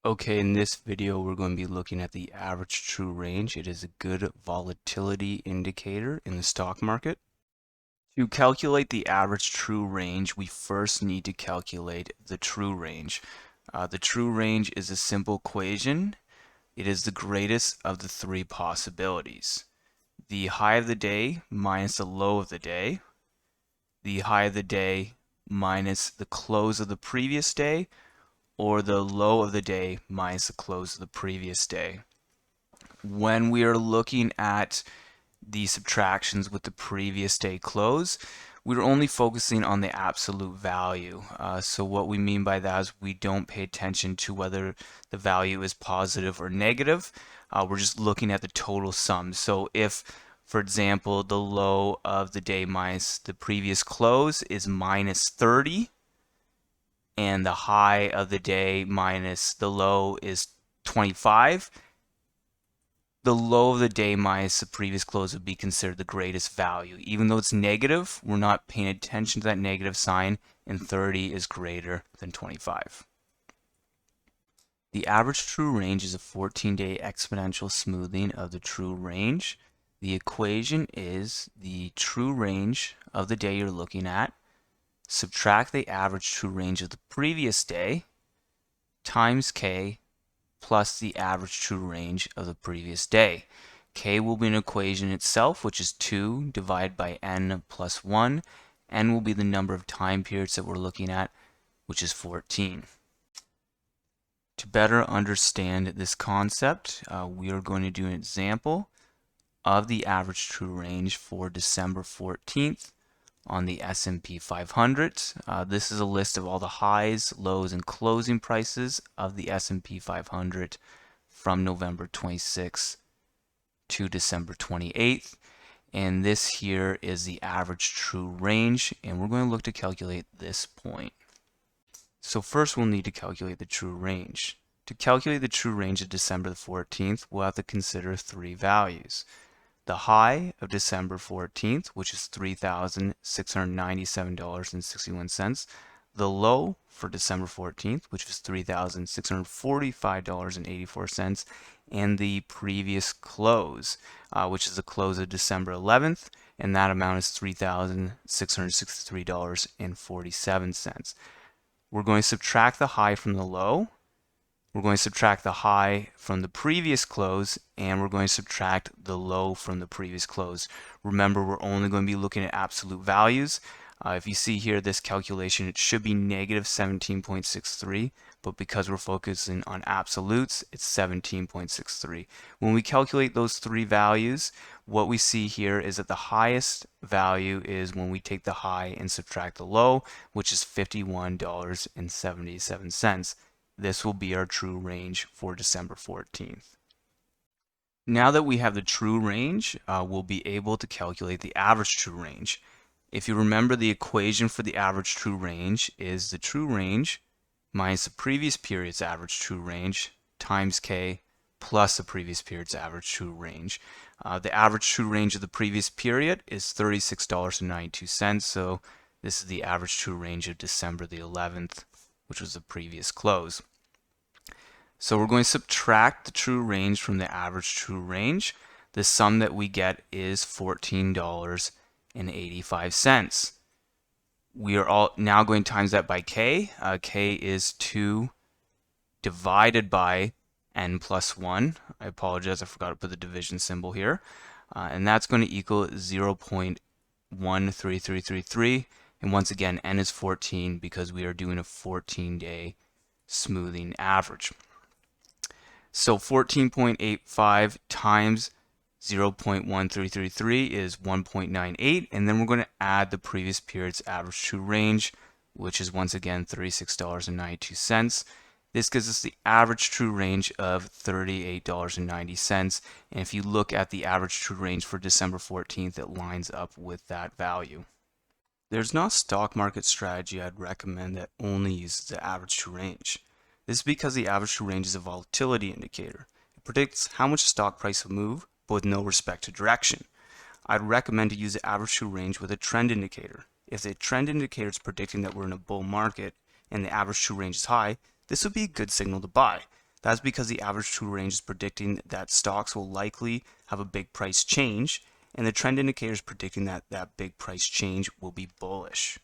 Okay, in this video we're going to be looking at the average true range. It is a good volatility indicator in the stock market. To calculate the average true range, we first need to calculate the true range. The true range is a simple equation. It is the greatest of the three possibilities. The high of the day minus the low of the day, the high of the day minus the close of the previous day, or the low of the day minus the close of the previous day. When we are looking at the subtractions with the previous day close, we're only focusing on the absolute value. So what we mean by that is we don't pay attention to whether the value is positive or negative. We're just looking at the total sum. So if, for example, the low of the day minus the previous close is minus 30, and the high of the day minus the low is 25, the low of the day minus the previous close would be considered the greatest value. Even though it's negative, we're not paying attention to that negative sign, and 30 is greater than 25. The average true range is a 14-day exponential smoothing of the true range. The equation is the true range of the day you're looking at, subtract the average true range of the previous day, times k, plus the average true range of the previous day. K will be an equation itself, which is 2 divided by n plus 1. N will be the number of time periods that we're looking at, which is 14. To better understand this concept, we are going to do an example of the average true range for December 14th on the S&P 500. This is a list of all the highs, lows, and closing prices of the S&P 500 from November 26th to December 28th. And this here is the average true range, and we're going to look to calculate this point. So first we'll need to calculate the true range. To calculate the true range of December the 14th, we'll have to consider three values. The high of December 14th, which is $3,697.61. The low for December 14th, which was $3,645.84. And the previous close, which is the close of December 11th, and that amount is $3,663.47. We're going to subtract the high from the low. We're going to subtract the high from the previous close, and we're going to subtract the low from the previous close. Remember, we're only going to be looking at absolute values. If you see here this calculation, it should be negative 17.63, but because we're focusing on absolutes, it's 17.63. When we calculate those three values, what we see here is that the highest value is when we take the high and subtract the low, which is $51.77. This will be our true range for December 14th. Now that we have the true range, we'll be able to calculate the average true range. If you remember, the equation for the average true range is the true range minus the previous period's average true range times k plus the previous period's average true range. The average true range of the previous period is $36.92, so this is the average true range of December the 11th, which was the previous close. So we're going to subtract the true range from the average true range. The sum that we get is $14.85. We are all now going to times that by k. K is 2 divided by n plus 1. I apologize, I forgot to put the division symbol here. And that's going to equal 0.13333. And once again, n is 14 because we are doing a 14-day smoothing average. So 14.85 times 0.1333 is 1.98, and then we're going to add the previous period's average true range, which is once again $36.92. This gives us the average true range of $38.90, and if you look at the average true range for December 14th, it lines up with that value. There's not a stock market strategy I'd recommend that only uses the average true range. This is because the average true range is a volatility indicator. It predicts how much the stock price will move, but with no respect to direction. I'd recommend to use the average true range with a trend indicator. If the trend indicator is predicting that we're in a bull market and the average true range is high, this would be a good signal to buy. That's because the average true range is predicting that stocks will likely have a big price change, and the trend indicator is predicting that that big price change will be bullish.